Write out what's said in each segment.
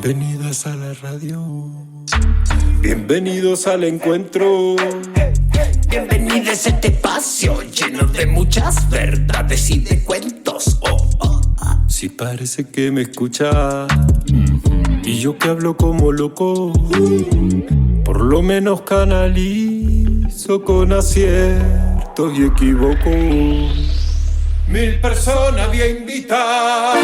Bienvenidas a la radio. Bienvenidos al encuentro. Bienvenidos a este espacio lleno de muchas verdades y de cuentos. Si parece que me escucha y yo que hablo como loco, por lo menos canalizo con aciertos y equivoco. 1000 personas voy a invitar,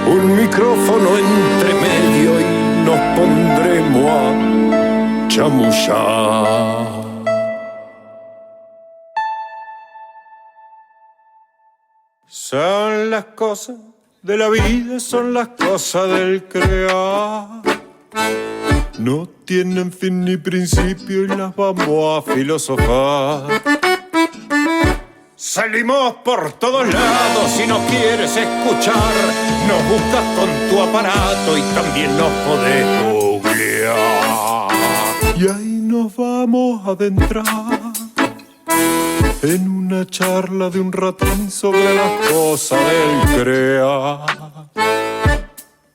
un micrófono entre medio y nos pondremos a chamullar. Son las cosas de la vida, son las cosas del crear. No tienen fin ni principio y las vamos a filosofar. Salimos por todos lados, si nos quieres escuchar, nos buscas con tu aparato y también nos podés googlear. Y ahí nos vamos a adentrar en una charla de un ratín sobre las cosas del crear.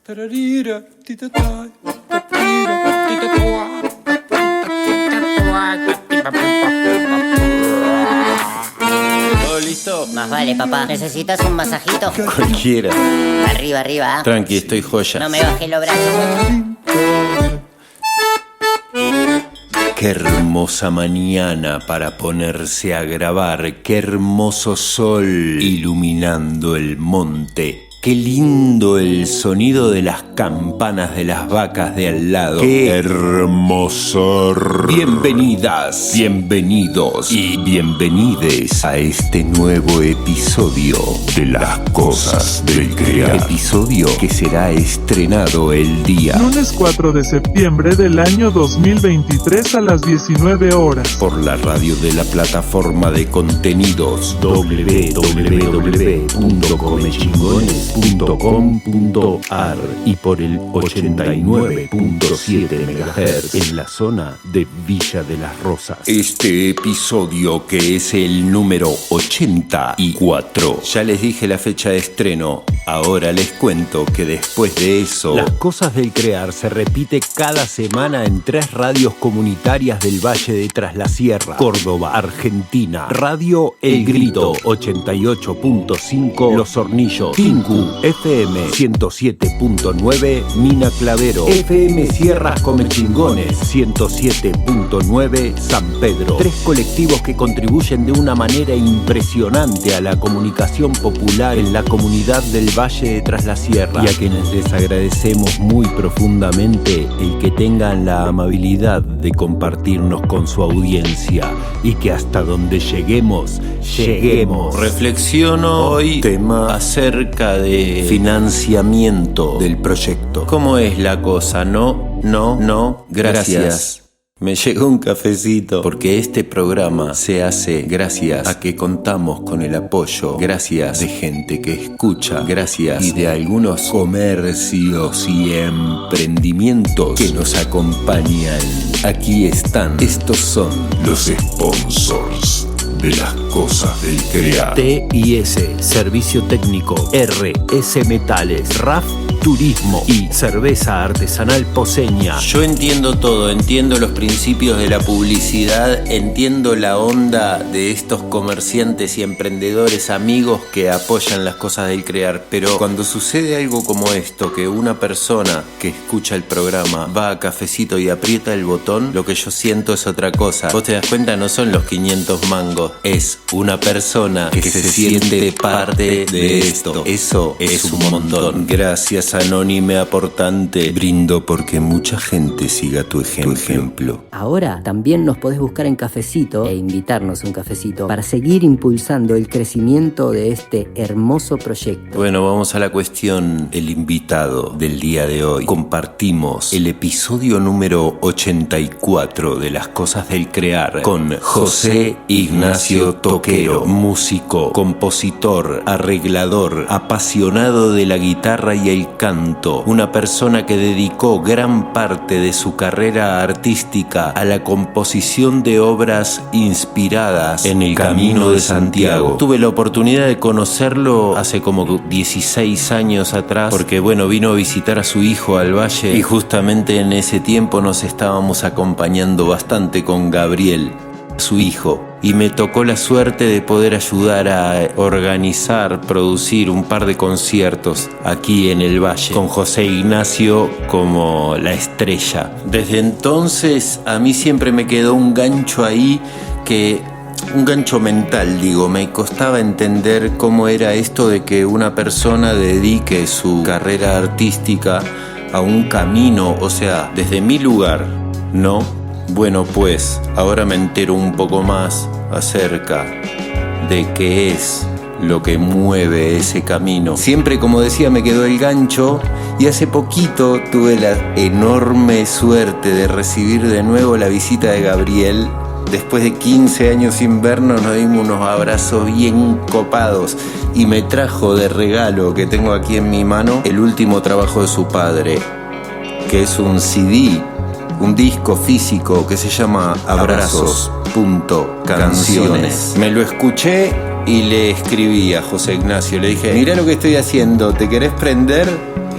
Tararira, titatai, tatira, titatua. ¿Todo listo? Más vale, papá. ¿Necesitas un masajito? Cualquiera. Arriba, arriba. ¿Ah? Tranqui, estoy joya. No me bajé los brazos. Qué hermosa mañana para ponerse a grabar. Qué hermoso sol iluminando el monte. Qué lindo el sonido de las campanas de las vacas de al lado. Qué hermoso. Bienvenidas, bienvenidos y bienvenides a este nuevo episodio de Las Cosas del Crear. Episodio que será estrenado el día lunes 4 de septiembre del año 2023 a las 19 horas. por la radio de la plataforma de contenidos www.comechingones.com.ar y por el 89.7 MHz en la zona de Villa de las Rosas. Este episodio, que es el número 84, ya les dije la fecha de estreno. Ahora les cuento que después de eso, Las Cosas del Crear se repite cada semana en 3 radios comunitarias del Valle de Tras la Sierra, Córdoba, Argentina. Radio El Grito 88.5 Los Hornillos, Tinku FM 107.9 Mina Clavero, FM Sierras Comechingones 107.9 San Pedro. 3 colectivos que contribuyen de una manera impresionante a la comunicación popular en la comunidad del Valle de Tras la Sierra, y a quienes les agradecemos muy profundamente el que tengan la amabilidad de compartirnos con su audiencia, y que hasta donde lleguemos. Reflexiono hoy tema acerca de financiamiento del proyecto. ¿Cómo es la cosa? No, gracias. Me llegó un cafecito porque este programa se hace gracias a que contamos con el apoyo, gracias de gente que escucha, gracias y de algunos comercios y emprendimientos que nos acompañan. Aquí están, estos son los sponsors de Las Cosas del Crear. TIS, Servicio Técnico, RS Metales, RAF Turismo y Cerveza Artesanal Poseña. Yo entiendo todo, entiendo los principios de la publicidad, entiendo la onda de estos comerciantes y emprendedores amigos que apoyan Las Cosas del Crear, pero cuando sucede algo como esto, que una persona que escucha el programa va a Cafecito y aprieta el botón, lo que yo siento es otra cosa. Vos te das cuenta, no son los 500 mangos, es una persona que se siente parte de esto. Eso es un montón. Gracias, anónime aportante. Brindo porque mucha gente siga tu ejemplo. Ahora también nos podés buscar en Cafecito e invitarnos a un cafecito para seguir impulsando el crecimiento de este hermoso proyecto. Bueno, vamos a la cuestión. El invitado del día de hoy. Compartimos el episodio número 84 de Las Cosas del Crear con José Ignacio Torres. Toquero, músico, compositor, arreglador, apasionado de la guitarra y el canto, una persona que dedicó gran parte de su carrera artística a la composición de obras inspiradas en el Camino de Santiago. Tuve la oportunidad de conocerlo hace como 16 años atrás, porque vino a visitar a su hijo al Valle y justamente en ese tiempo nos estábamos acompañando bastante con Gabriel, su hijo, y me tocó la suerte de poder ayudar a organizar, producir un par de conciertos aquí en el Valle, con José Ignacio como la estrella. Desde entonces a mí siempre me quedó un gancho ahí, un gancho mental, me costaba entender cómo era esto de que una persona dedique su carrera artística a un camino, o sea, desde mi lugar, ¿no? Bueno, pues ahora me entero un poco más acerca de qué es lo que mueve ese camino. Siempre, como decía, me quedó el gancho y hace poquito tuve la enorme suerte de recibir de nuevo la visita de Gabriel. Después de 15 años sin vernos, nos dimos unos abrazos bien copados y me trajo de regalo, que tengo aquí en mi mano, el último trabajo de su padre, que es un CD, un disco físico que se llama Abrazos.canciones. Me lo escuché y le escribí a José Ignacio, le dije: mirá lo que estoy haciendo, ¿te querés prender?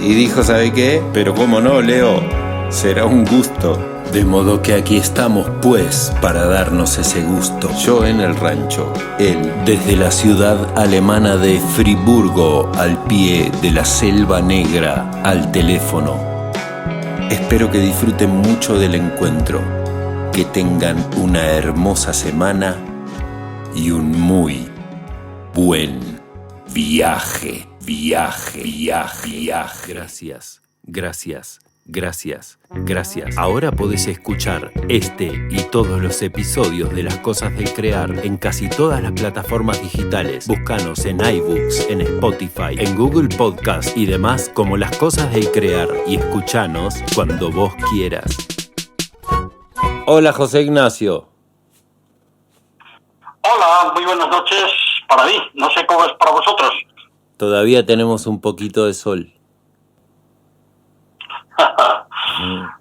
Y dijo: ¿sabe qué? Pero cómo no, Leo, será un gusto. De modo que aquí estamos, pues, para darnos ese gusto. Yo en el rancho, él desde la ciudad alemana de Friburgo, al pie de la Selva Negra, al teléfono. Espero que disfruten mucho del encuentro, que tengan una hermosa semana y un muy buen viaje. Gracias. Ahora podés escuchar este y todos los episodios de Las Cosas del Crear en casi todas las plataformas digitales. Búscanos en iBooks, en Spotify, en Google Podcast y demás como Las Cosas del Crear y escuchanos cuando vos quieras. Hola, José Ignacio. Hola, muy buenas noches para mí. No sé cómo es para vosotros. Todavía tenemos un poquito de sol.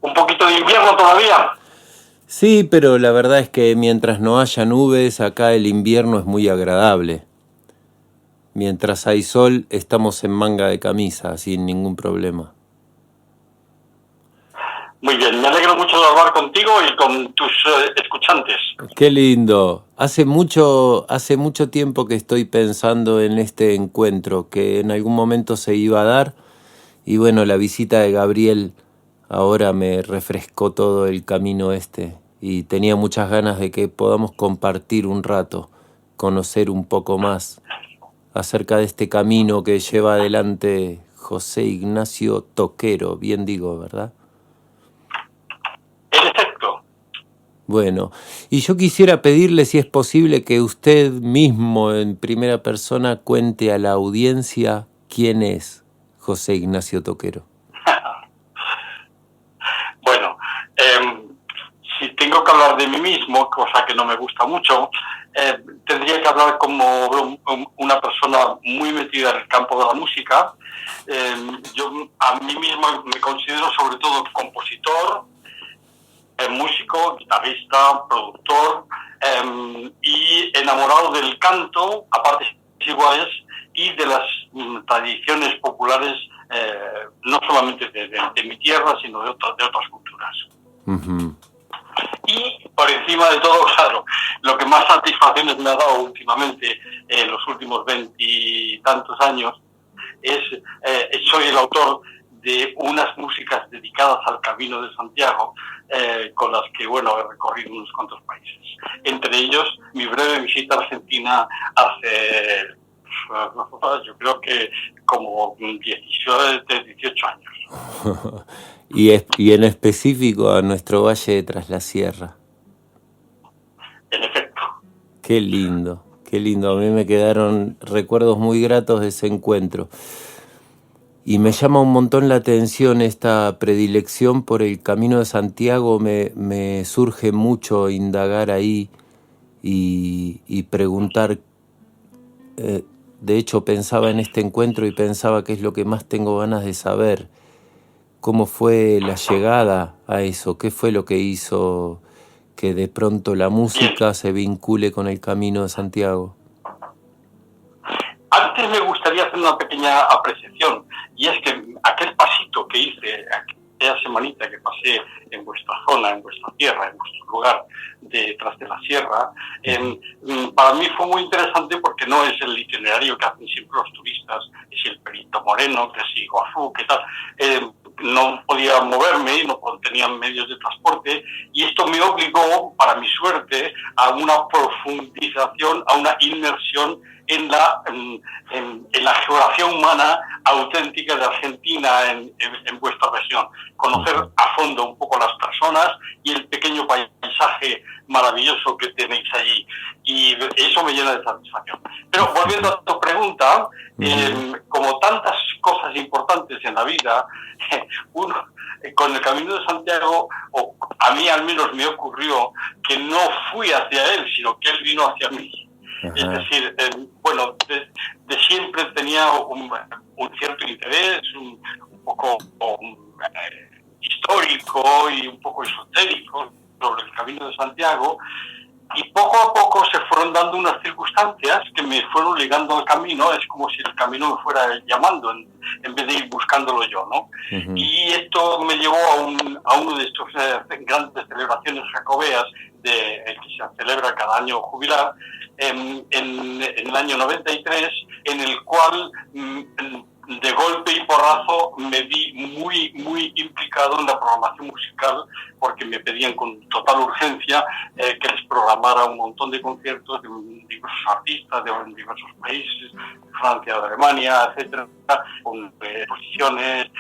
Un poquito de invierno todavía. Sí, pero la verdad es que mientras no haya nubes, acá el invierno es muy agradable. Mientras hay sol, estamos en manga de camisa, sin ningún problema. Muy bien, me alegro mucho de hablar contigo y con tus escuchantes. Qué lindo. Hace mucho tiempo que estoy pensando en este encuentro, que en algún momento se iba a dar. Y bueno, la visita de Gabriel ahora me refrescó todo el camino y tenía muchas ganas de que podamos compartir un rato, conocer un poco más acerca de este camino que lleva adelante José Ignacio Toquero, bien digo, ¿verdad? En efecto. Bueno, y yo quisiera pedirle si es posible que usted mismo en primera persona cuente a la audiencia quién es José Ignacio Toquero. Bueno, si tengo que hablar de mí mismo, cosa que no me gusta mucho, tendría que hablar como una persona muy metida en el campo de la música. Yo a mí mismo me considero sobre todo compositor, músico, guitarrista, productor y enamorado del canto a partes iguales y de las tradiciones populares, no solamente de mi tierra, sino de otras culturas. Uh-huh. Y por encima de todo, claro, lo que más satisfacciones me ha dado últimamente, en los últimos 20 y tantos años, soy el autor de unas músicas dedicadas al Camino de Santiago, con las que, he recorrido unos cuantos países. Entre ellos, mi breve visita a Argentina hace, yo creo que como 18 años. Y en específico a nuestro Valle de Tras la Sierra. En efecto. Qué lindo. A mí me quedaron recuerdos muy gratos de ese encuentro. Y me llama un montón la atención esta predilección por el Camino de Santiago. Me surge mucho indagar ahí y preguntar. De hecho, pensaba en este encuentro y pensaba que es lo que más tengo ganas de saber. ¿Cómo fue la llegada a eso? ¿Qué fue lo que hizo que de pronto la música se vincule con el Camino de Santiago? Antes me gustaría hacer una pequeña apreciación, y es que aquel pasito que hice, aquella semanita que pasé en vuestra zona, en vuestra tierra, en vuestro lugar detrás de la sierra, para mí fue muy interesante porque no es el itinerario que hacen siempre los turistas, es el Perito Moreno, que es Iguazú, que tal. No podía moverme y no tenía medios de transporte, y esto me obligó, para mi suerte, a una profundización, a una inmersión en la geografía humana auténtica de Argentina en vuestra región. Conocer a fondo un poco las personas y el pequeño paisaje maravilloso que tenéis allí. Y eso me llena de satisfacción. Pero volviendo a tu pregunta, como tantas cosas importantes en la vida, uno, con el Camino de Santiago, o a mí al menos me ocurrió que no fui hacia él, sino que él vino hacia mí. Ajá. Es decir, bueno, de siempre tenía un cierto interés, un poco histórico y un poco esotérico sobre el Camino de Santiago, y poco a poco se fueron dando unas circunstancias que me fueron ligando al camino. Es como si el camino me fuera llamando en vez de ir buscándolo yo, ¿no? Uh-huh. Y esto me llevó a uno de estos grandes celebraciones jacobeas que se celebra cada año jubilar, en el año 93, en el cual de golpe y porrazo me vi muy implicado en la programación musical, porque me pedían con total urgencia que les programara un montón de conciertos de diversos artistas de diversos países, de Francia, de Alemania, etcétera, con exposiciones,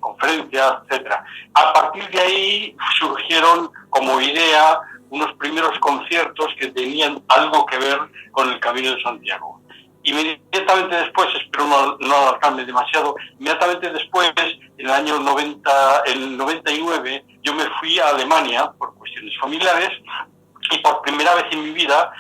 conferencias, etcétera. A partir de ahí surgieron como idea unos primeros conciertos que tenían algo que ver con el Camino de Santiago. Inmediatamente después, espero no alargarme demasiado, inmediatamente después, en el año 99, yo me fui a Alemania por cuestiones familiares, y por primera vez en mi vida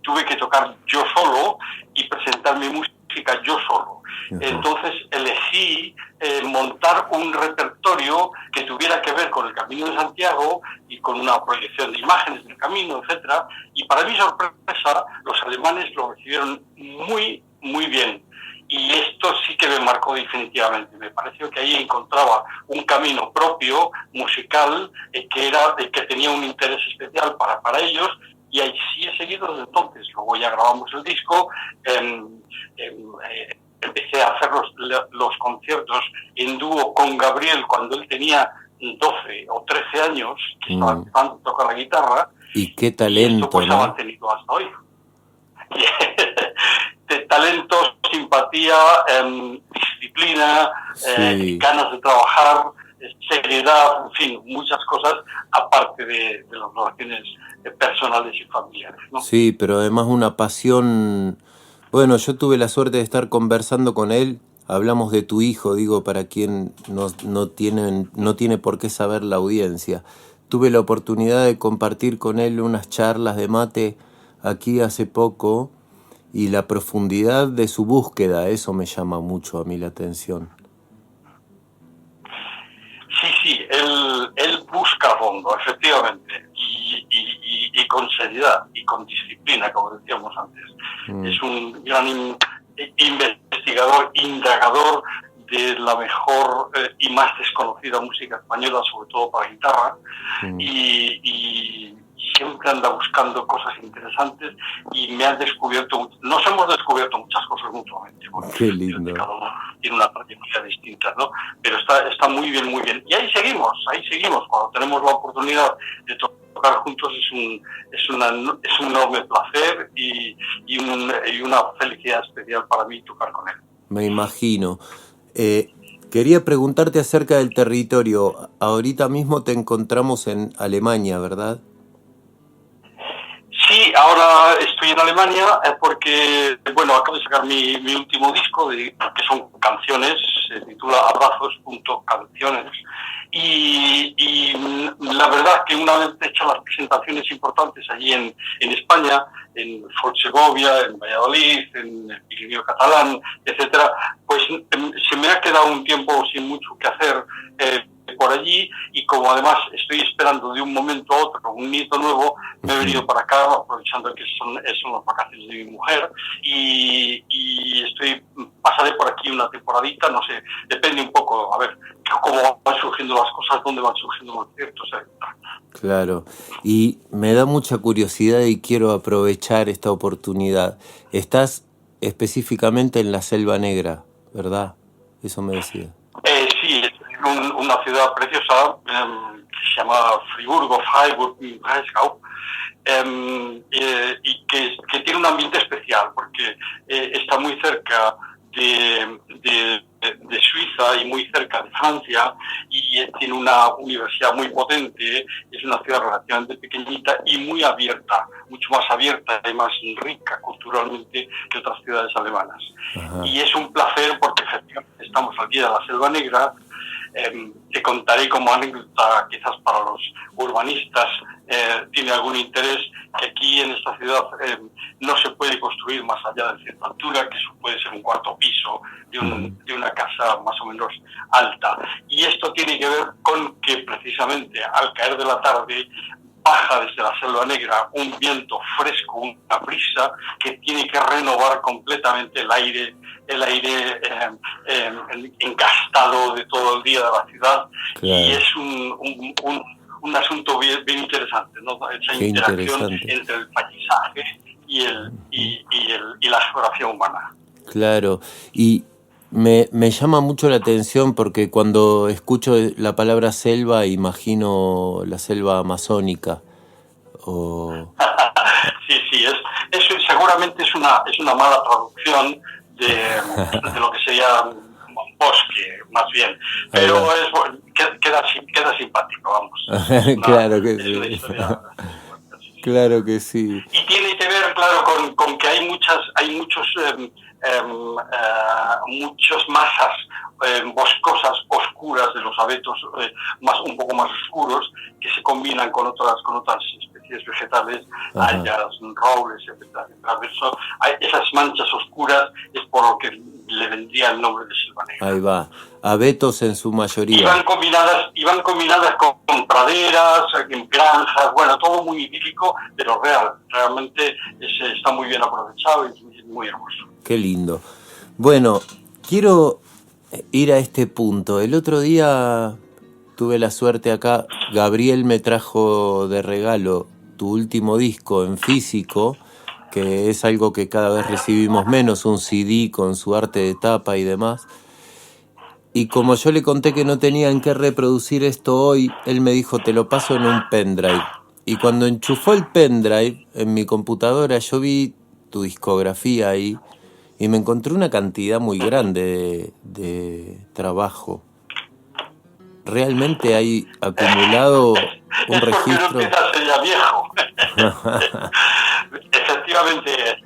tuve que tocar yo solo y presentar mi música yo solo. Entonces elegí montar un repertorio que tuviera que ver con el Camino de Santiago y con una proyección de imágenes del camino, etcétera. Y para mi sorpresa, los alemanes lo recibieron muy bien. Y esto sí que me marcó definitivamente. Me pareció que ahí encontraba un camino propio, musical, que tenía un interés especial para ellos, y ahí sí he seguido desde entonces. Luego ya grabamos el disco, empecé a hacer los conciertos en dúo con Gabriel cuando él tenía 12 o 13 años, que estaba empezando a tocar la guitarra. Y qué talento, y esto pues ¿no? ha mantenido hasta hoy. De talento, simpatía, disciplina, sí, ganas de trabajar, seriedad, en fin, muchas cosas aparte de las relaciones personales y familiares, ¿no? Sí, pero además una pasión. Bueno, yo tuve la suerte de estar conversando con él. Hablamos de tu hijo, digo, para quien no tiene por qué saber la audiencia. Tuve la oportunidad de compartir con él unas charlas de mate aquí hace poco, y la profundidad de su búsqueda, eso me llama mucho a mí la atención. Sí, él busca a fondo, efectivamente, y con seriedad y con disciplina, como decíamos antes. Es un gran investigador, indagador de la mejor y más desconocida música española, sobre todo para guitarra, y siempre anda buscando cosas interesantes, y me han descubierto, nos hemos descubierto muchas cosas mutuamente. Qué lindo. Cada uno tiene una trayectoria distinta, ¿no? Pero está muy bien. Y ahí seguimos. Cuando tenemos la oportunidad de tocar juntos es un enorme placer y una felicidad especial para mí tocar con él. Me imagino. Quería preguntarte acerca del territorio. Ahorita mismo te encontramos en Alemania, ¿verdad? Sí, ahora estoy en Alemania porque, bueno, acabo de sacar mi último disco, que son canciones, se titula Abrazos.canciones, y la verdad que una vez hechas las presentaciones importantes allí en España, en Segovia, en Valladolid, en el Pirineo catalán, etcétera, pues se me ha quedado un tiempo sin mucho que hacer por allí, y como además estoy esperando de un momento a otro un nieto nuevo, me he venido para acá aprovechando que son las vacaciones de mi mujer, y pasaré por aquí una temporadita, no sé, depende un poco, a ver cómo van surgiendo las cosas, dónde van surgiendo los proyectos, etc. Claro, y me da mucha curiosidad y quiero aprovechar esta oportunidad. Estás específicamente en la Selva Negra, ¿verdad? Eso me decía. Sí, es una ciudad preciosa que se llama Freiburg-Breisgau, y que tiene un ambiente especial porque está muy cerca de Suiza y muy cerca de Francia, y tiene una universidad muy potente. Es una ciudad relativamente pequeñita y muy abierta, mucho más abierta y más rica culturalmente que otras ciudades alemanas. Ajá. Y es un placer porque efectivamente estamos aquí en la Selva Negra. Te contaré como anécdota, quizás para los urbanistas tiene algún interés, que aquí en esta ciudad no se puede construir más allá de cierta altura, que eso puede ser un cuarto piso de una casa más o menos alta. Y esto tiene que ver con que precisamente al caer de la tarde baja desde la Selva Negra un viento fresco, una brisa que tiene que renovar completamente el aire encastado de todo el día de la ciudad. Claro. Y es un asunto bien interesante, ¿no? Esa interacción entre el paisaje y la geografía humana. Claro, y me llama mucho la atención porque cuando escucho la palabra selva imagino la selva amazónica. Sí, eso seguramente es una mala traducción de lo que sería un bosque, más bien, pero queda simpático, vamos. Claro que sí. Claro que sí. Y tiene que ver, claro, con que hay muchas masas boscosas oscuras de los abetos, un poco más oscuros, que se combinan con otras especies vegetales, hayas, robles, etcétera. Esas manchas oscuras es por lo que le vendría el nombre de selva negra. Ahí va, abetos en su mayoría. Iban combinadas con praderas, granjas, bueno, todo muy idílico, pero realmente está muy bien aprovechado y es muy hermoso. Qué lindo. Bueno, quiero ir a este punto. El otro día tuve la suerte acá, Gabriel me trajo de regalo tu último disco en físico, que es algo que cada vez recibimos menos, un CD con su arte de tapa y demás. Y como yo le conté que no tenía en qué reproducir esto hoy, él me dijo, te lo paso en un pendrive. Y cuando enchufó el pendrive en mi computadora, yo vi tu discografía ahí y me encontré una cantidad muy grande de trabajo. Realmente hay acumulado un registro. Ya viejo. Efectivamente,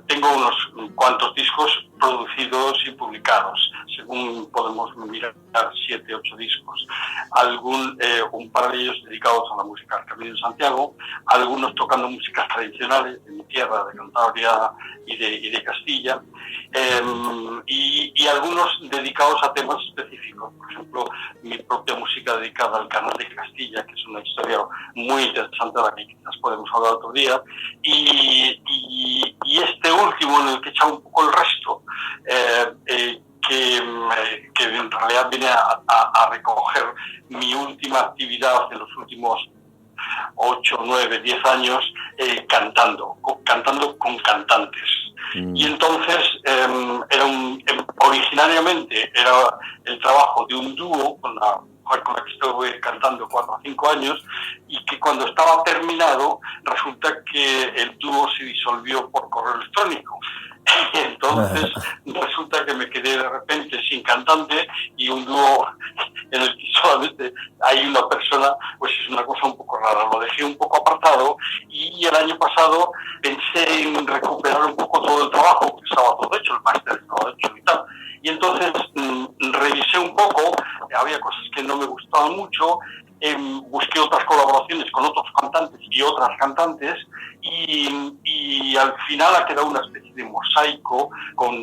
tengo unos cuantos discos producidos y publicados, según podemos mirar 7, 8 discos. Un par de ellos dedicados a la música del Camino de Santiago, algunos tocando músicas tradicionales de mi tierra, de Cantabria y de Castilla, y algunos dedicados a temas específicos. Por ejemplo, mi propia música dedicada al Canal de Castilla, que es una historia muy interesante de la que quizás podemos hablar otro día, y este último en el que he echado un poco el resto, que en realidad viene a recoger mi última actividad de los últimos 8, 9, 10 años, cantando con cantantes. Y entonces originariamente era el trabajo de un dúo con la mujer con la que estuve cantando 4 o 5 años, y que cuando estaba terminado resulta que el dúo se disolvió por correo electrónico. Entonces resulta que me quedé de repente sin cantante y un dúo en el que solamente hay una persona, pues es una cosa un poco rara. Lo dejé un poco apartado y el año pasado pensé en recuperar un poco todo el trabajo, que estaba todo hecho, el máster estaba hecho y tal. Y entonces revisé un poco, había cosas que no me gustaban mucho, busqué otras colaboraciones con otros cantantes y otras cantantes y al final ha quedado una especie de mosaico con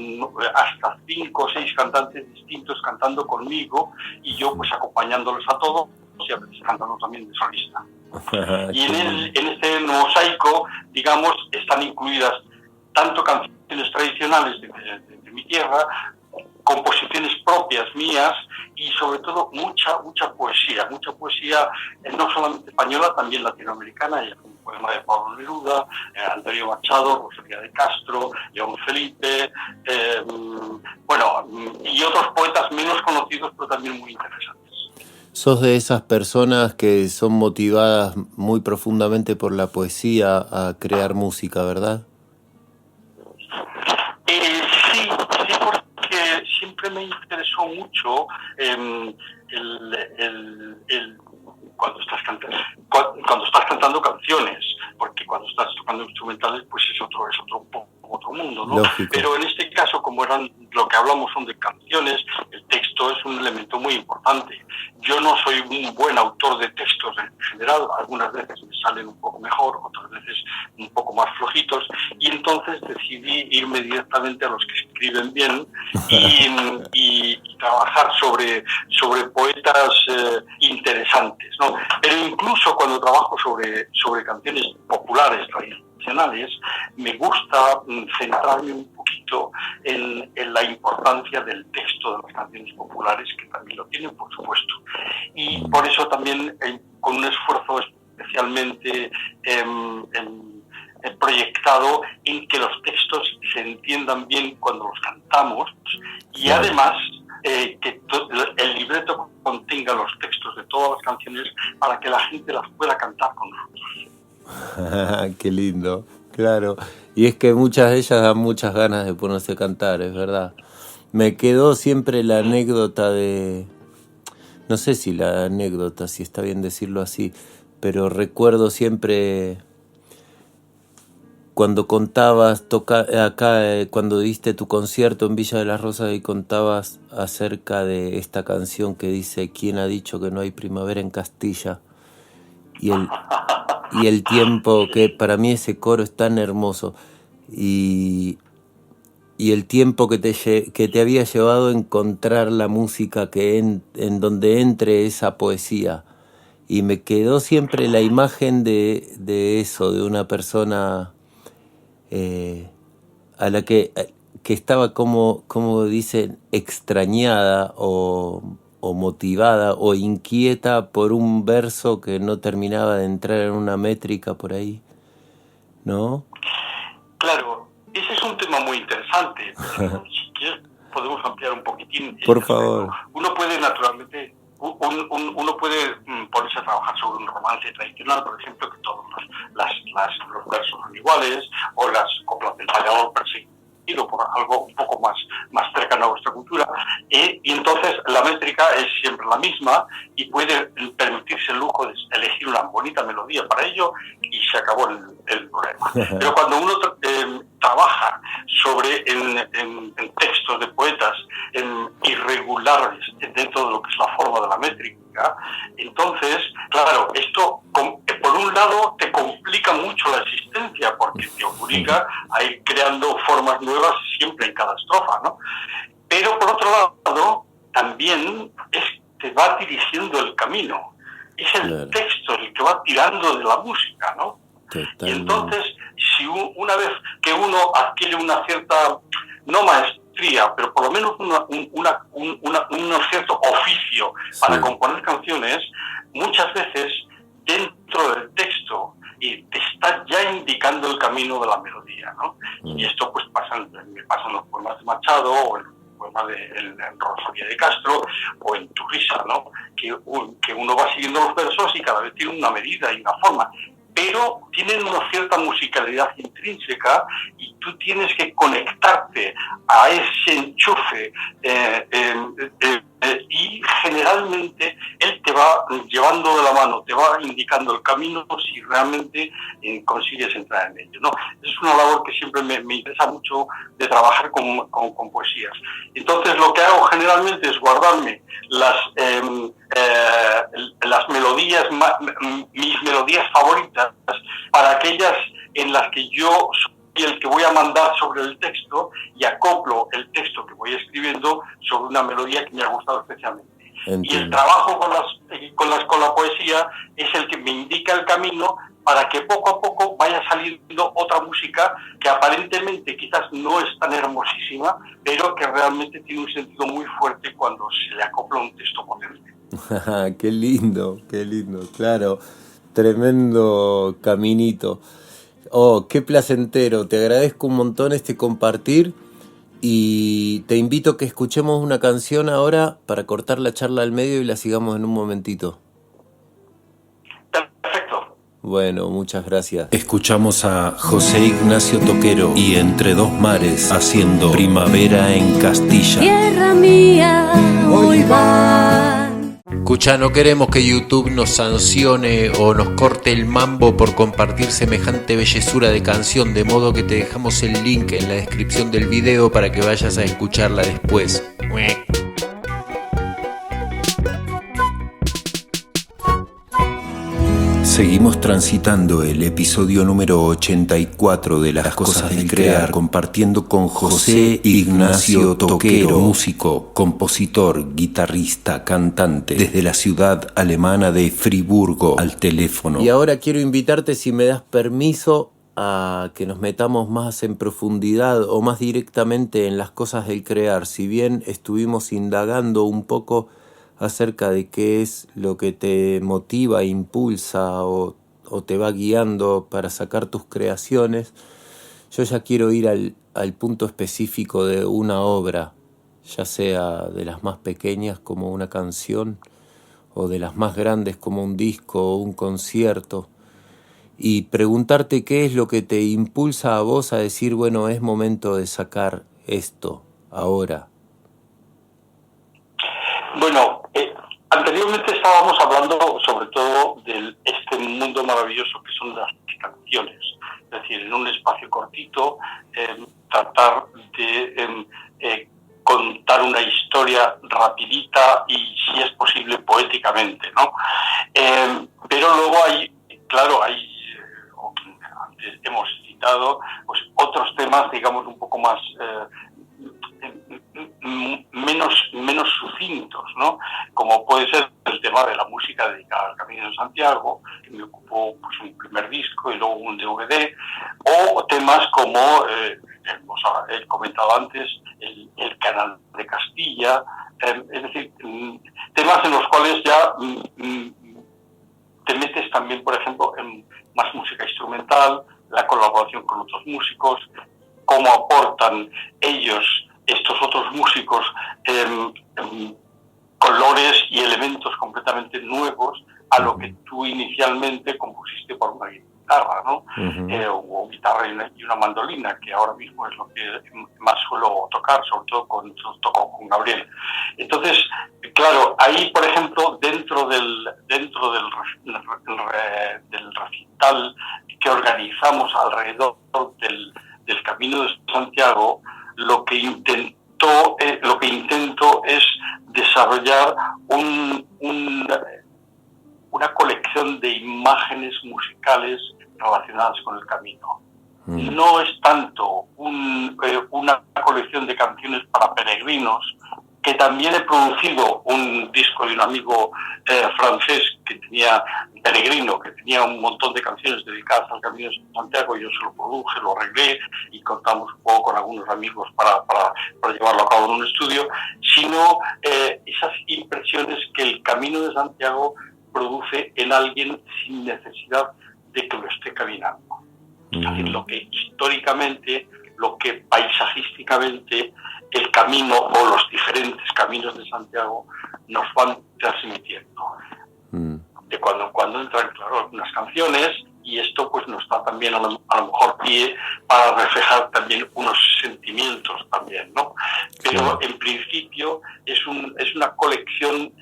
hasta 5 o 6 cantantes distintos cantando conmigo y yo pues acompañándolos a todos y a veces cantando también de solista. Y en este mosaico, digamos, están incluidas tanto canciones tradicionales de mi tierra, composiciones propias mías y sobre todo mucha poesía no solamente española, también latinoamericana. Hay un poema de Pablo Neruda, Antonio Machado, Rosalía de Castro, León Felipe, y otros poetas menos conocidos pero también muy interesantes. Sos de esas personas que son motivadas muy profundamente por la poesía a crear música, ¿verdad? Sí, porque siempre me interesó mucho cuando estás cantando canciones, porque cuando estás tocando instrumentales pues es otro mundo, ¿no? Lógico. Pero en este caso, como lo que hablamos son de canciones, el texto es un elemento muy importante. Yo no soy un buen autor de textos en general, algunas veces me salen un poco mejor, otras veces un poco más flojitos, y entonces decidí irme directamente a los que escriben bien y trabajar sobre poetas interesantes, ¿no? Pero incluso cuando trabajo sobre canciones populares tradicionales, me gusta centrarme un poquito en la importancia del texto de las canciones populares, que también lo tienen, por supuesto. Y por eso también, con un esfuerzo especialmente proyectado en que los textos se entiendan bien cuando los cantamos y además que el libreto contenga los textos de todas las canciones para que la gente las pueda cantar con nosotros. Qué lindo, claro. Y es que muchas de ellas dan muchas ganas de ponerse a cantar, es verdad. Me quedó siempre la anécdota de... No sé si la anécdota, si está bien decirlo así, pero recuerdo siempre cuando contabas cuando diste tu concierto en Villa de las Rosas y contabas acerca de esta canción que dice ¿Quién ha dicho que no hay primavera en Castilla? Y el tiempo, que para mí ese coro es tan hermoso, y el tiempo que te había llevado a encontrar la música en donde entre esa poesía. Y me quedó siempre la imagen de eso, de una persona a la que estaba como dicen, extrañada o motivada o inquieta por un verso que no terminaba de entrar en una métrica por ahí, ¿no? Claro, ese es un tema muy interesante. Si quieres podemos ampliar un poquitín. Por favor. Uno puede naturalmente, uno puede ponerse a trabajar sobre un romance tradicional, por ejemplo, que todos los versos son iguales, o las coplas del payador perseguido por algo un poco más cercano a vuestra cultura, y entonces la métrica es siempre la misma y puede permitirse el lujo de elegir una bonita melodía para ello y se acabó el problema. Pero cuando uno trabaja en textos de poetas irregulares dentro de lo que es la forma de la métrica, entonces, claro, esto por un lado te complica mucho la existencia porque te obliga a ir creando formas nuevas siempre en cada estrofa, ¿no? Pero por otro lado, también te va dirigiendo el camino. Es el texto el que va tirando de la música, ¿no? Totalmente. Y entonces, si una vez que uno adquiere una cierta, no maestría, pero por lo menos un cierto oficio para componer canciones, muchas veces dentro del texto y te está ya indicando el camino de la melodía, ¿no? Y esto pues me pasa en los poemas de Machado o en los poemas de Rosalía de Castro o en Tu risa, ¿no? Que uno va siguiendo los versos y cada vez tiene una medida y una forma, pero tienen una cierta musicalidad intrínseca y tú tienes que conectarte a ese enchufe y generalmente él te va llevando de la mano, te va indicando el camino si realmente consigues entrar en ello, ¿no? Es una labor que siempre me interesa mucho de trabajar con poesías. Entonces lo que hago generalmente es guardarme las melodías, mis melodías favoritas, para aquellas en las que yo soy el que voy a mandar sobre el texto y acoplo el texto que voy escribiendo sobre una melodía que me ha gustado especialmente. Entiendo. Y el trabajo con la poesía es el que me indica el camino para que poco a poco vaya saliendo otra música que aparentemente quizás no es tan hermosísima, pero que realmente tiene un sentido muy fuerte cuando se le acopla un texto potente. Qué lindo, claro, tremendo caminito. Oh, qué placentero, te agradezco un montón este compartir y te invito a que escuchemos una canción ahora para cortar la charla al medio y la sigamos en un momentito. Perfecto. Bueno, muchas gracias. Escuchamos a José Ignacio Toquero y Entre dos mares haciendo Primavera en Castilla. Tierra mía, hoy va. Escucha, no queremos que YouTube nos sancione o nos corte el mambo por compartir semejante bellezura de canción, de modo que te dejamos el link en la descripción del video para que vayas a escucharla después. Seguimos transitando el episodio número 84 de Las Cosas del Crear, compartiendo con José Ignacio Toquero, músico, compositor, guitarrista, cantante, desde la ciudad alemana de Friburgo, al teléfono. Y ahora quiero invitarte, si me das permiso, a que nos metamos más en profundidad o más directamente en las cosas del crear. Si bien estuvimos indagando un poco acerca de qué es lo que te motiva, impulsa o te va guiando para sacar tus creaciones, yo ya quiero ir al punto específico de una obra, ya sea de las más pequeñas como una canción o de las más grandes como un disco o un concierto, y preguntarte qué es lo que te impulsa a vos a decir, bueno, es momento de sacar esto ahora. Bueno, anteriormente estábamos hablando sobre todo de este mundo maravilloso que son las canciones. Es decir, en un espacio cortito, tratar de contar una historia rapidita y, si es posible, poéticamente, ¿no? Pero luego hay, antes hemos citado, pues, otros temas, digamos, un poco más menos sucintos, ¿no? Como puede ser el tema de la música dedicada al Camino de Santiago, que me ocupó, pues, un primer disco y luego un DVD, o temas como he comentado antes, el Canal de Castilla, es decir, temas en los cuales ya te metes también, por ejemplo, en más música instrumental, la colaboración con otros músicos, cómo aportan ellos, estos otros músicos, colores y elementos completamente nuevos a lo que tú inicialmente compusiste por una guitarra, ¿no? O guitarra y una mandolina, que ahora mismo es lo que más suelo tocar, sobre todo toco con Gabriel. Entonces, claro, ahí, por ejemplo, dentro del recital que organizamos alrededor del Camino de Santiago, lo que intento es desarrollar una colección de imágenes musicales relacionadas con el camino. No es tanto una colección de canciones para peregrinos, que también he producido un disco de un amigo francés que tenía peregrino, que tenía un montón de canciones dedicadas al Camino de Santiago, y yo se lo produje, lo arreglé y contamos un poco con algunos amigos para llevarlo a cabo en un estudio, sino esas impresiones que el Camino de Santiago produce en alguien sin necesidad de que lo esté caminando. Es decir, lo que históricamente, lo que paisajísticamente el camino o los diferentes caminos de Santiago nos van transmitiendo. De cuando en cuando entran, claro, algunas canciones, y esto pues nos da también a lo mejor pie para reflejar también unos sentimientos también, ¿no? Pero en principio es una colección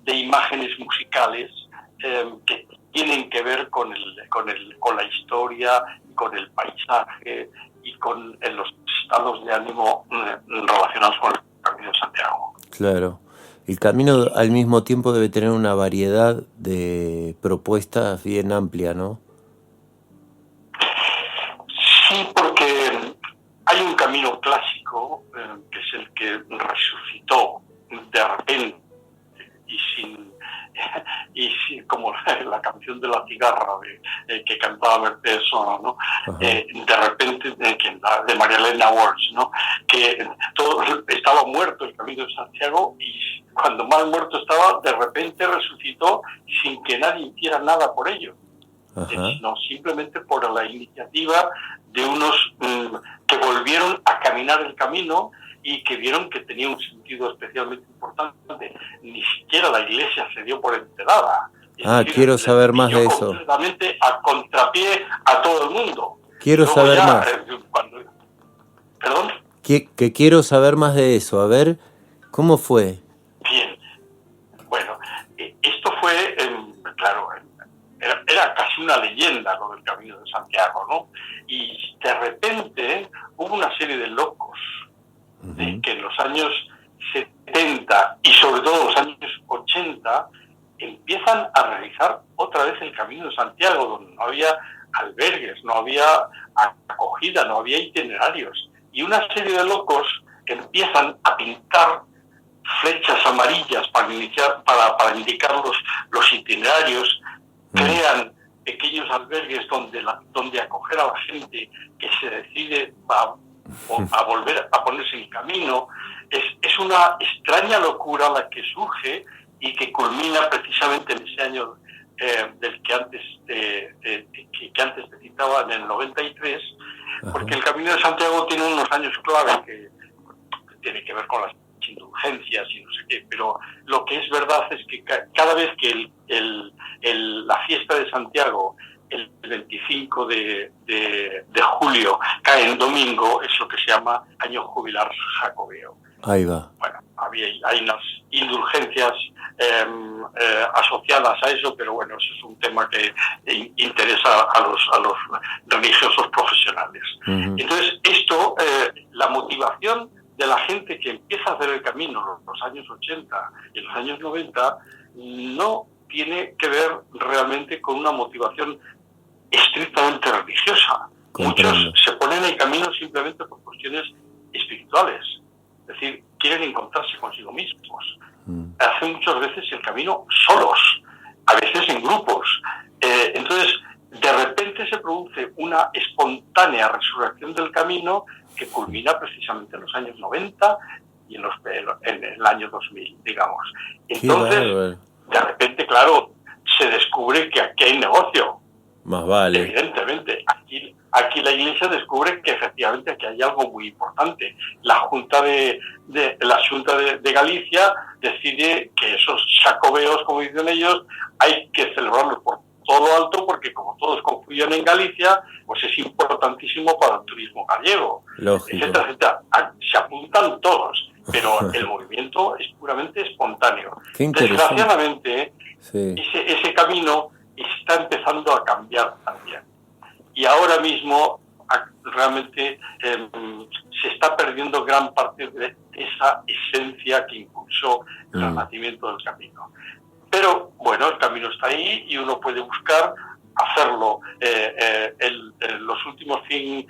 de imágenes musicales que tienen que ver con la historia, con el paisaje y con los estados de ánimo relacionados con el Camino de Santiago. Claro. El camino al mismo tiempo debe tener una variedad de propuestas bien amplia, ¿no? Sí, porque hay un camino clásico que es el que resucitó de repente y sin como la canción de la cigarra que cantaba Mercedes Sosa, ¿no? De repente de María Elena Walsh, ¿no? Que todo estaba muerto el Camino de Santiago y cuando más muerto estaba, de repente resucitó sin que nadie hiciera nada por ello, sino simplemente por la iniciativa de unos que volvieron a caminar el camino y que vieron que tenía un sentido especialmente importante. Ni siquiera la Iglesia se dio por enterada. Quiero saber más de eso. Completamente a contrapié a todo el mundo. Quiero saber más. ¿Perdón? Que quiero saber más de eso. A ver, ¿cómo fue? Bien. Bueno, esto fue, claro, era casi una leyenda lo del Camino de Santiago, ¿no? Y de repente hubo una serie de locos que en los años 70 y sobre todo los años 80 empiezan a realizar otra vez el Camino de Santiago, donde no había albergues, no había acogida, no había itinerarios. Y una serie de locos empiezan a pintar flechas amarillas para indicar los itinerarios, crean pequeños albergues donde acoger a la gente que se decide a volver a ponerse en camino. Es una extraña locura la que surge y que culmina precisamente en ese año del que antes te citaba, en el 93, porque el Camino de Santiago tiene unos años clave que tiene que ver con las indulgencias y no sé qué, pero lo que es verdad es que cada vez que la fiesta de Santiago, el 25 de julio, cae en domingo, es lo que se llama Año Jubilar Jacobeo. Ahí va. Bueno, hay unas indulgencias asociadas a eso, pero bueno, eso es un tema que interesa a los religiosos profesionales. Entonces, esto, la motivación de la gente que empieza a hacer el camino en los años 80 y en los años 90 no tiene que ver realmente con una motivación estrictamente religiosa. Comprendo. Muchos se ponen en camino simplemente por cuestiones espirituales, es decir, quieren encontrarse consigo mismos. Hacen muchas veces el camino solos, a veces en grupos. Entonces, de repente se produce una espontánea resurrección del camino que culmina precisamente en los años 90 y en el año 2000, digamos. Entonces, de repente, claro, se descubre que aquí hay negocio. Más vale. Evidentemente, aquí la Iglesia descubre que efectivamente aquí hay algo muy importante. La Junta de Galicia decide que esos jacobeos, como dicen ellos, hay que celebrarlos por todo lo alto, porque como todos confluyen en Galicia, pues es importantísimo para el turismo gallego. Lógico. Etcétera, etcétera. Se apuntan todos, pero el movimiento es puramente espontáneo. Qué interesante. Desgraciadamente, sí, ese camino está empezando a cambiar también. Y ahora mismo realmente se está perdiendo gran parte de esa esencia que impulsó el nacimiento del camino. Pero bueno, el camino está ahí y uno puede buscar hacerlo los últimos 100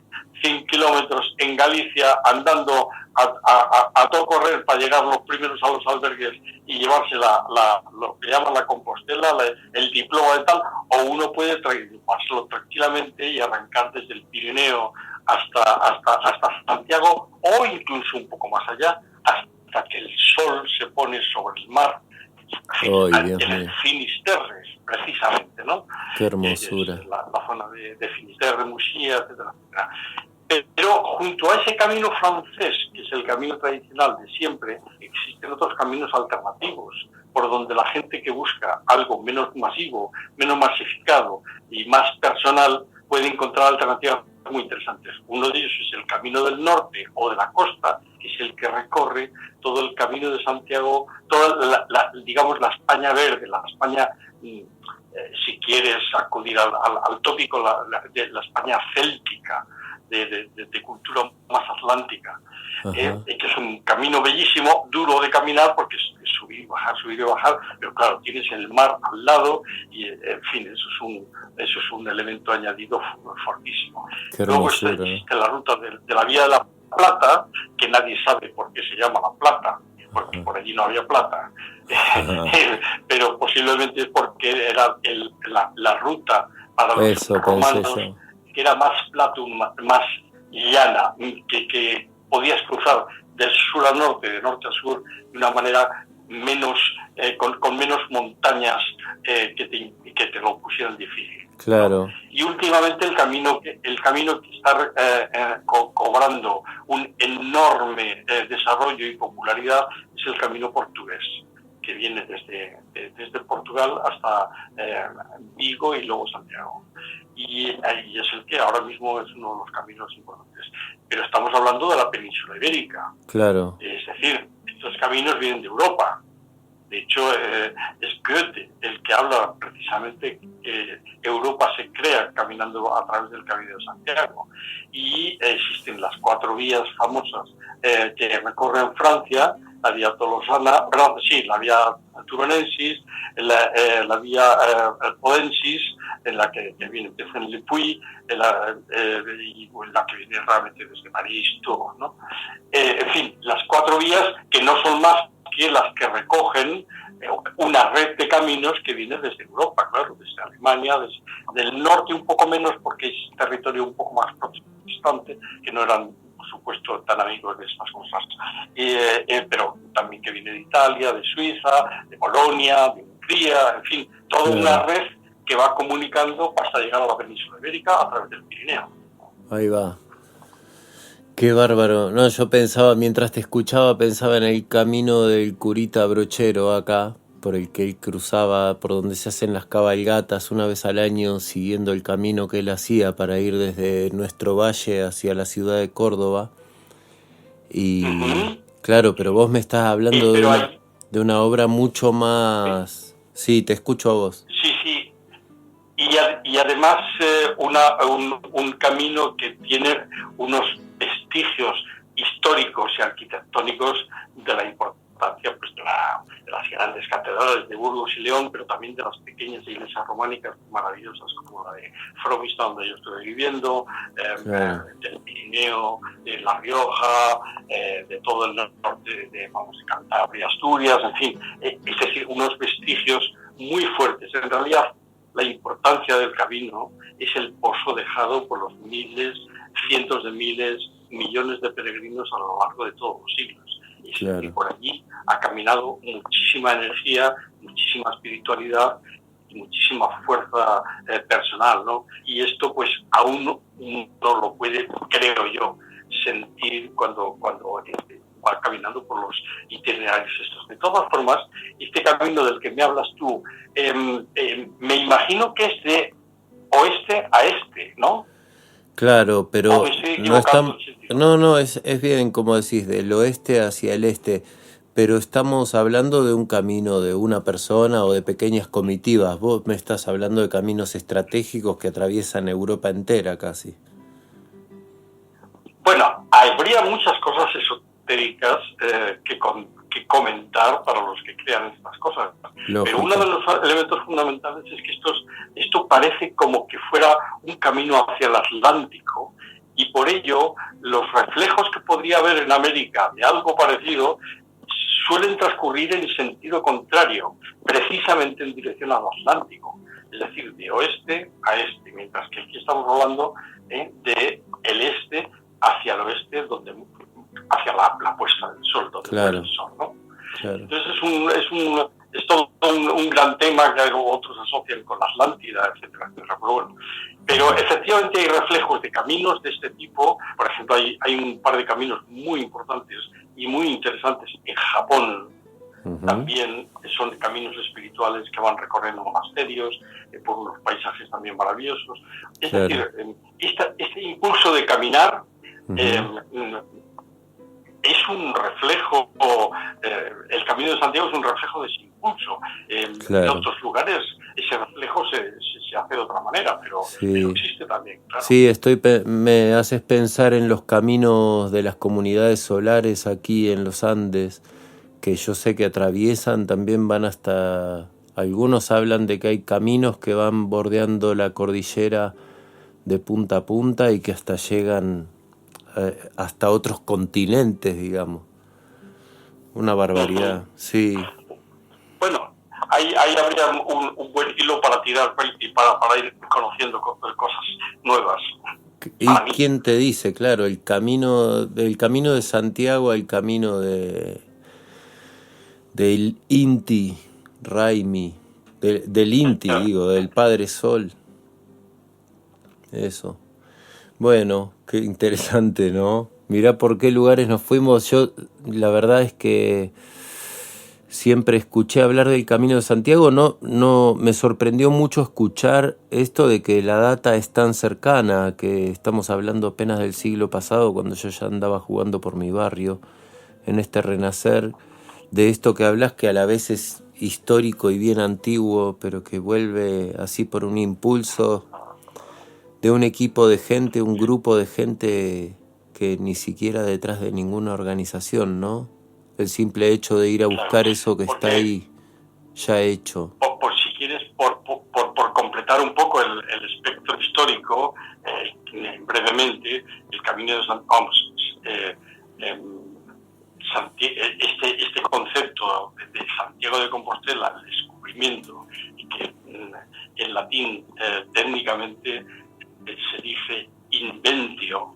kilómetros en Galicia andando a todo correr para llegar los primeros a los albergues y llevarse lo que llaman la Compostela, el diploma de tal, o uno puede pasarlo tranquilamente y arrancar desde el Pirineo hasta Santiago, o incluso un poco más allá, hasta que el sol se pone sobre el mar, en el Finisterre, precisamente, ¿no? Qué hermosura. La zona de Finisterre, Muxía, etcétera. Pero junto a ese camino francés, que es es el camino tradicional de siempre, existen otros caminos alternativos, por donde la gente que busca algo menos masivo, menos masificado y más personal puede encontrar alternativas muy interesantes. Uno de ellos es el Camino del Norte o de la Costa, que es el que recorre todo el Camino de Santiago, toda digamos, la España verde, la España, si quieres acudir al tópico, de la España céltica, de cultura más atlántica, que es un camino bellísimo, duro de caminar porque es subir y bajar, pero claro, tienes el mar al lado y, en fin, eso es un elemento añadido fortísimo. Luego existe la ruta de la Vía de la Plata, que nadie sabe por qué se llama La Plata, porque por allí no había plata, pero posiblemente es porque era la ruta para los romanos, que era más platum, más llana, que podías cruzar del sur al norte, de norte a sur, de una manera menos, con menos montañas que te lo pusieran difícil. Claro. ¿No? Y últimamente el camino que está cobrando un enorme desarrollo y popularidad es el camino portugués, que viene desde Portugal hasta Vigo y luego Santiago. Y es el que ahora mismo es uno de los caminos importantes. Pero estamos hablando de la península ibérica. Claro. Es decir, estos caminos vienen de Europa. De hecho, es Goethe el que habla precisamente que Europa se crea caminando a través del Camino de Santiago. Y existen las 4 vías famosas que recorren Francia, la vía Tolosana, la vía Turonensis, la vía Podensis, en la que viene de Saint-Lépouy, y la que viene realmente desde París, todo, ¿no? En fin, las 4 vías que no son más que las que recogen una red de caminos que viene desde Europa, claro, desde Alemania, desde el norte un poco menos porque es territorio un poco más protestante, que no eran, por supuesto, tan amigos de estas cosas, pero también que viene de Italia, de Suiza, de Polonia, de Hungría, en fin, toda una red que va comunicando hasta llegar a la península ibérica a través del Pirineo. Ahí va. Qué bárbaro. No, yo pensaba, mientras te escuchaba, pensaba en el camino del curita Brochero acá, por el que él cruzaba, por donde se hacen las cabalgatas una vez al año, siguiendo el camino que él hacía para ir desde nuestro valle hacia la ciudad de Córdoba. Y claro, pero vos me estás hablando de una obra mucho más... Sí, te escucho a vos. Sí. Y además un camino que tiene unos vestigios históricos y arquitectónicos de la importancia pues, de las grandes catedrales de Burgos y León, pero también de las pequeñas iglesias románicas maravillosas como la de Fromista, donde yo estuve viviendo, del Pirineo, de La Rioja, de todo el norte de Cantabria, Asturias, en fin, es decir, unos vestigios muy fuertes. En realidad, la importancia del camino es el pozo dejado por los miles, cientos de miles, millones de peregrinos a lo largo de todos los siglos. Y por allí ha caminado muchísima energía, muchísima espiritualidad y muchísima fuerza personal, ¿no? Y esto pues aún no lo puede, creo yo, sentir cuando va caminando por los itinerarios estos. De todas formas, este camino del que me hablas tú, me imagino que es de oeste a este, ¿no? Claro, pero es bien como decís, del oeste hacia el este, pero estamos hablando de un camino de una persona o de pequeñas comitivas. Vos me estás hablando de caminos estratégicos que atraviesan Europa entera casi. Bueno, habría muchas cosas esotéricas que comentar para los que crean estas cosas. Lógico. Pero uno de los elementos fundamentales es que esto parece como que fuera un camino hacia el Atlántico, y por ello los reflejos que podría haber en América de algo parecido suelen transcurrir en sentido contrario, precisamente en dirección al Atlántico, es decir, de oeste a este, mientras que aquí estamos hablando de el este hacia el oeste, hacia la puesta del sol, donde muere el sol, ¿no? Claro. Entonces es todo un gran tema que otros asocian con la Atlántida, etcétera, etcétera. Pero bueno, Pero efectivamente hay reflejos de caminos de este tipo. Por ejemplo, hay un par de caminos muy importantes y muy interesantes en Japón. También son caminos espirituales que van recorriendo monasterios, por unos paisajes también maravillosos. Es decir, este impulso de caminar es un reflejo, el Camino de Santiago es un reflejo de ese impulso. En otros lugares ese reflejo se hace de otra manera, pero existe también, claro. Sí, me haces pensar en los caminos de las comunidades solares aquí en los Andes, que yo sé que atraviesan, también van hasta... Algunos hablan de que hay caminos que van bordeando la cordillera de punta a punta y que hasta llegan hasta otros continentes, digamos. Una barbaridad, sí. Bueno, ahí habría un buen hilo para tirar y para ir conociendo cosas nuevas. ¿Y quién te dice? Claro, el camino de Santiago al camino del Inti Raymi, del Inti, digo, del Padre Sol. Eso. Bueno, qué interesante, ¿no? Mirá por qué lugares nos fuimos. Yo, la verdad es que siempre escuché hablar del Camino de Santiago. No, me sorprendió mucho escuchar esto de que la data es tan cercana, que estamos hablando apenas del siglo pasado, cuando yo ya andaba jugando por mi barrio, en este renacer, de esto que hablas, que a la vez es histórico y bien antiguo, pero que vuelve así por un impulso de un equipo de gente, un grupo de gente que ni siquiera detrás de ninguna organización, ¿no? El simple hecho de ir a buscar eso que está ahí ya hecho. Por si quieres, por completar un poco el espectro histórico, brevemente, el Camino de Santiago, este concepto de Santiago de Compostela, el descubrimiento, y que en latín técnicamente se dice inventio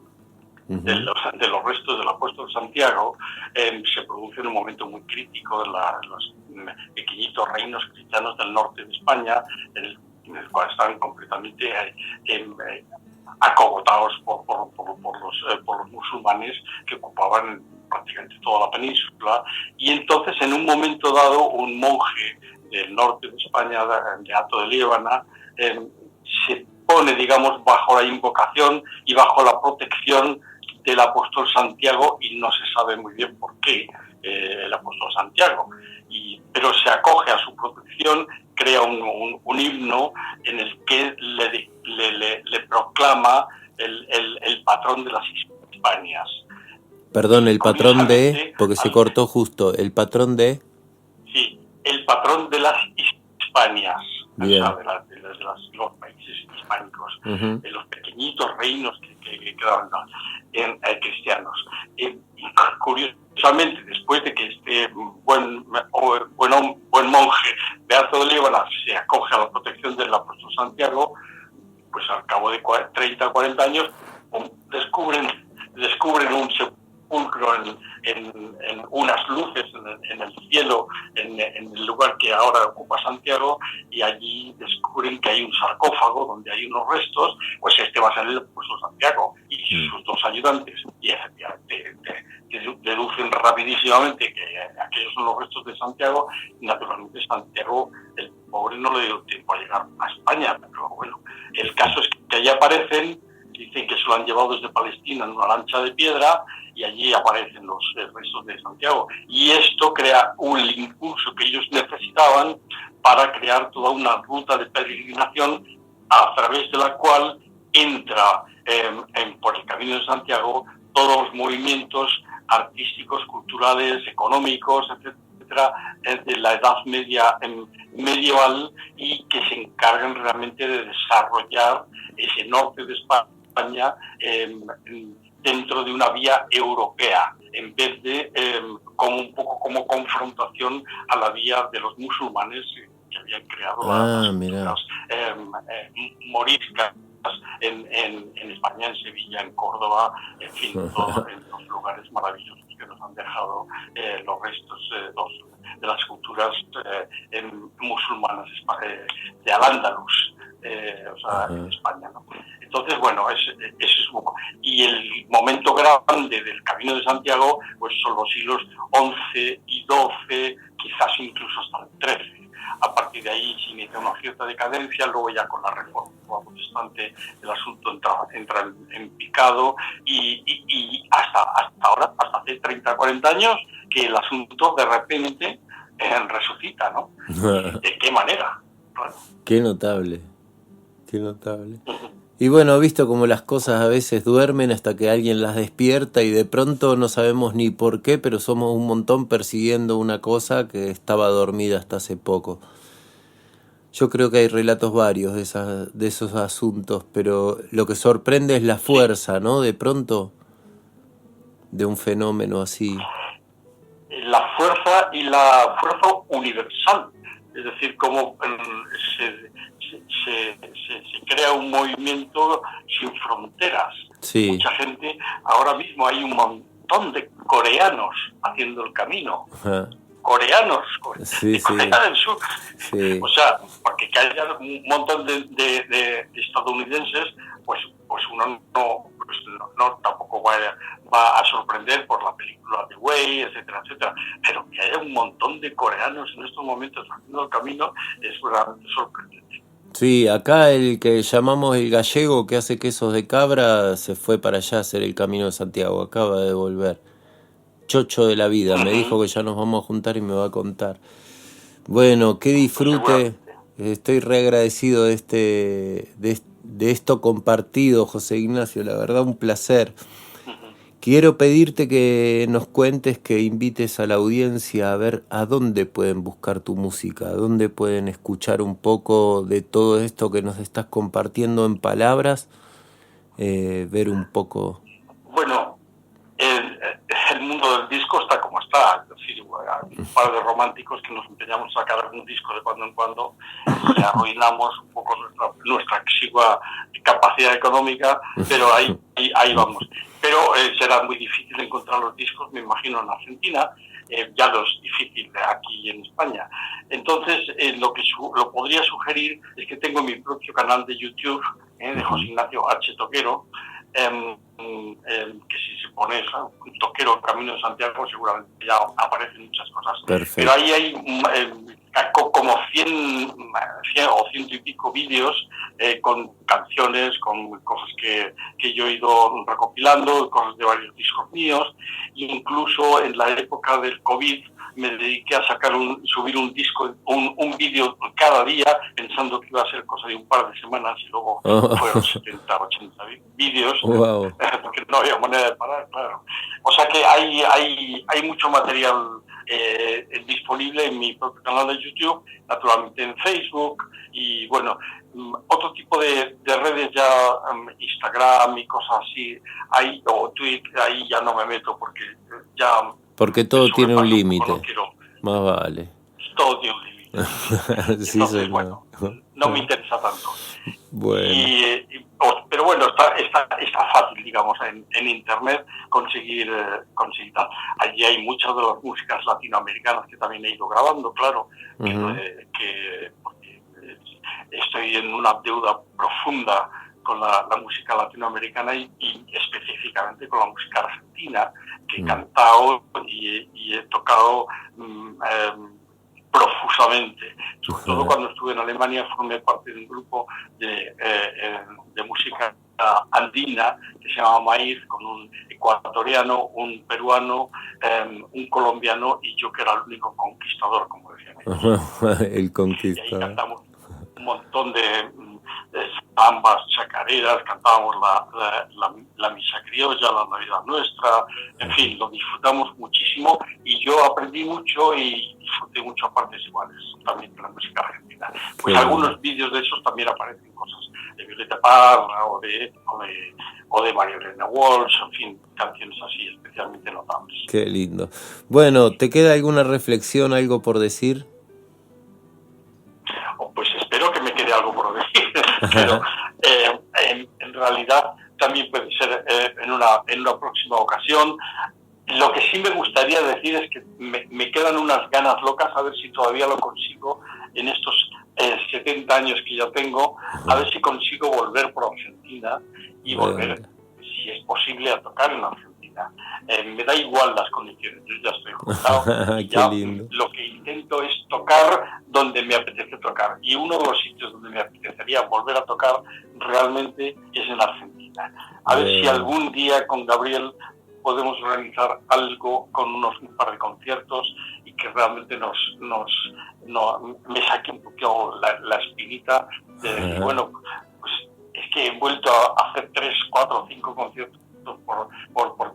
de los restos del apóstol Santiago, se produce en un momento muy crítico de los pequeñitos reinos cristianos del norte de España, en el cual estaban completamente acogotados por los musulmanes que ocupaban prácticamente toda la península, y entonces en un momento dado un monje del norte de España, de Hato de Líbana, se pone, digamos, bajo la invocación y bajo la protección del apóstol Santiago, y no se sabe muy bien por qué el apóstol Santiago, pero se acoge a su protección, crea un himno en el que le proclama el patrón de las Hispanias. Perdón, el patrón de, porque se cortó justo, el patrón de... Sí, el patrón de las Hispanias, o sea, de los países hispánicos, de los pequeñitos reinos que quedaban cristianos. Curiosamente, después de que este buen monje de Hato de Líbana se acoge a la protección del apóstol Santiago, pues al cabo de 30 o 40 años descubren un sepulcro en unas luces en el cielo, en el lugar que ahora ocupa Santiago, y allí descubren que hay un sarcófago donde hay unos restos. Pues este va a ser el apóstol Santiago y sus dos ayudantes, y efectivamente deducen rapidísimamente que aquellos son los restos de Santiago, y naturalmente Santiago, el pobre, no le dio tiempo a llegar a España, pero bueno, el caso es que allí aparecen. Dicen que se lo han llevado desde Palestina en una lancha de piedra, y allí aparecen los restos de Santiago. Y esto crea un impulso que ellos necesitaban para crear toda una ruta de peregrinación a través de la cual entra por el Camino de Santiago todos los movimientos artísticos, culturales, económicos, etcétera, de la Edad Media medieval, y que se encargan realmente de desarrollar ese norte de España dentro de una vía europea, en vez de como un poco como confrontación a la vía de los musulmanes que habían creado las moriscas en España, en Sevilla, en Córdoba, en fin, en los lugares maravillosos que nos han dejado los restos de las culturas musulmanas de Al-Ándalus, en España, ¿no? Entonces, bueno, eso es un poco. Y el momento grande del Camino de Santiago, pues son los siglos XI y XII, quizás incluso hasta el XIII. A partir de ahí se inicia una cierta decadencia, luego ya con la reforma protestante el asunto entra en picado y hasta ahora, hasta hace 30, 40 años, que el asunto de repente resucita, ¿no? ¿De qué manera? Bueno. Qué notable, qué notable. Y bueno, visto como las cosas a veces duermen hasta que alguien las despierta y de pronto no sabemos ni por qué, pero somos un montón persiguiendo una cosa que estaba dormida hasta hace poco. Yo creo que hay relatos varios de esos asuntos, pero lo que sorprende es la fuerza, ¿no? De pronto, de un fenómeno así. La fuerza y la fuerza universal, es decir, cómo se crea un movimiento sin fronteras. Sí. Mucha gente, ahora mismo hay un montón de coreanos haciendo el camino. Ajá. Coreanos, sí, Corea del Sur. Sí. O sea, porque que haya un montón de estadounidenses, pues uno no tampoco va a sorprender por la película de Way, etcétera, etcétera. Pero que haya un montón de coreanos en estos momentos haciendo el camino es realmente sorprendente. Sí, acá el que llamamos el gallego que hace quesos de cabra se fue para allá a hacer el Camino de Santiago, acaba de volver. Chocho de la vida, me dijo que ya nos vamos a juntar y me va a contar. Bueno, qué disfrute, estoy re agradecido de esto compartido, José Ignacio, la verdad un placer. Quiero pedirte que nos cuentes, que invites a la audiencia a ver a dónde pueden buscar tu música, a dónde pueden escuchar un poco de todo esto que nos estás compartiendo en palabras, ver un poco. Bueno, el mundo del disco está como está, es decir, hay un par de románticos que nos empeñamos a sacar algún disco de cuando en cuando y arruinamos un poco nuestra exigua capacidad económica, pero ahí vamos. Pero será muy difícil encontrar los discos, me imagino, en Argentina, ya lo es difícil aquí en España. Entonces, lo podría sugerir es que tengo mi propio canal de YouTube, de José Ignacio H. Toquero, que si se pone un toquero Camino de Santiago seguramente ya aparecen muchas cosas. Perfecto. Pero ahí hay como 100 o 100 y pico vídeos con canciones, con cosas que yo he ido recopilando, cosas de varios discos míos. Incluso en la época del COVID me dediqué a subir un disco, un vídeo cada día, pensando que iba a ser cosa de un par de semanas, y luego fueron 70, 80 vídeos, wow. Porque no había manera de parar, claro. O sea que hay mucho material disponible en mi propio canal de YouTube, naturalmente en Facebook, y bueno, otro tipo de redes ya, Instagram y cosas así, o Twitter, ahí ya no me meto porque ya... Porque todo tiene un límite. No, más vale. Todo tiene un límite. Sí, entonces, bueno, no me interesa tanto. Bueno. Pero bueno, está fácil, digamos, en Internet conseguir tal. Allí hay muchas de las músicas latinoamericanas que también he ido grabando, claro, porque estoy en una deuda profunda con la música latinoamericana y específicamente con la música argentina, que he cantado y he tocado profusamente. Sobre todo cuando estuve en Alemania formé parte de un grupo de música andina que se llama Maíz, con un ecuatoriano, un peruano, un colombiano y yo, que era el único conquistador, como decían ellos. El conquistador. Y ahí cantamos un montón de zambas, chacareras, cantábamos la misa criolla, la Navidad nuestra, en fin, lo disfrutamos muchísimo y yo aprendí mucho y disfruté mucho a partes iguales también de la música argentina. Pues algunos vídeos de esos también aparecen cosas de Violeta Parra o de María Elena Walsh, en fin, canciones así especialmente notables. Qué lindo. Bueno, ¿te queda alguna reflexión, algo por decir? Pues espero que me quede algo por decir, pero en realidad también puede ser en una próxima ocasión. Lo que sí me gustaría decir es que me quedan unas ganas locas, a ver si todavía lo consigo, en estos 70 años que ya tengo, a ver si consigo volver por Argentina y volver, si es posible, a tocar en Argentina. Me da igual las condiciones, yo ya estoy jubilado. Qué lindo. Lo que intento es tocar donde me apetece tocar. Y uno de los sitios donde me apetecería volver a tocar realmente es en Argentina. A ver si algún día con Gabriel podemos organizar algo con un par de conciertos y que realmente me saque un poquito la espinita de decir, bueno, pues es que he vuelto a hacer 3, 4, 5 conciertos por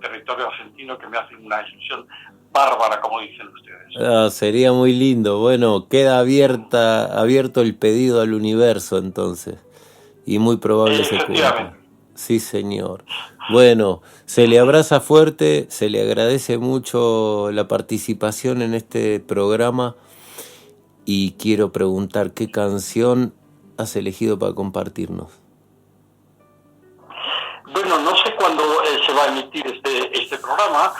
territorio argentino que me hacen una ilusión bárbara, como dicen ustedes. Sería muy lindo. Bueno, queda abierto el pedido al universo entonces, y muy probable se cumpla. Sí, señor. Bueno, se le abraza fuerte, se le agradece mucho la participación en este programa y quiero preguntar qué canción has elegido para compartirnos. Bueno, no sé cuándo se va a emitir este programa.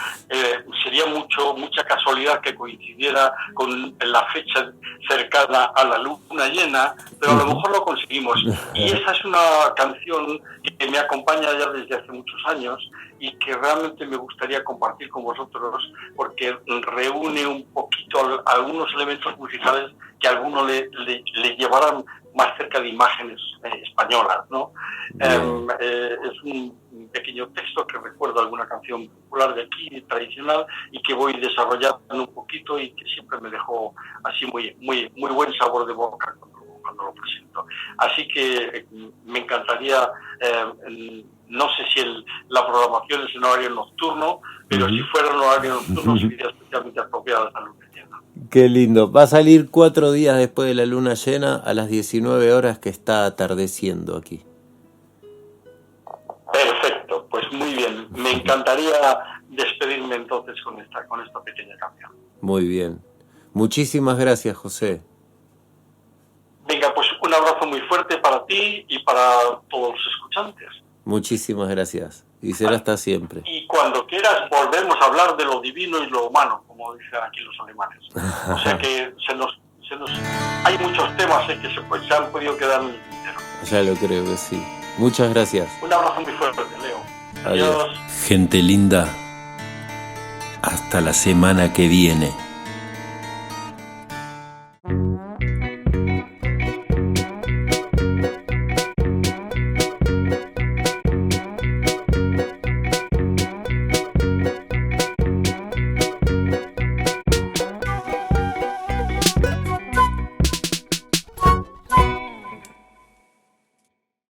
Sería mucha casualidad que coincidiera con la fecha cercana a la luna llena, pero a lo mejor lo conseguimos. Y esa es una canción que me acompaña ya desde hace muchos años y que realmente me gustaría compartir con vosotros porque reúne un poquito algunos elementos musicales que a alguno le llevarán más cerca de imágenes españolas, ¿no? Es un pequeño texto que recuerda alguna canción popular de aquí, tradicional, y que voy desarrollando un poquito y que siempre me dejó así muy buen sabor de boca cuando lo presento. Así que me encantaría, no sé si la programación es en horario nocturno, pero si fuera en horario nocturno sería especialmente apropiada esta luna llena. Qué lindo. Va a salir 4 días después de la luna llena a las 19 horas que está atardeciendo aquí. Perfecto, pues muy bien. Me encantaría despedirme entonces con esta pequeña canción. Muy bien. Muchísimas gracias, José. Venga, pues un abrazo muy fuerte para ti y para todos los escuchantes. Muchísimas gracias. Y será hasta siempre. Y cuando quieras volvemos a hablar de lo divino y lo humano, como dicen aquí los alemanes. O sea que hay muchos temas que se han podido quedar en el tintero. Ya lo creo que sí. Muchas gracias. Un abrazo muy fuerte, Leo. Adiós. Adiós. Gente linda, hasta la semana que viene.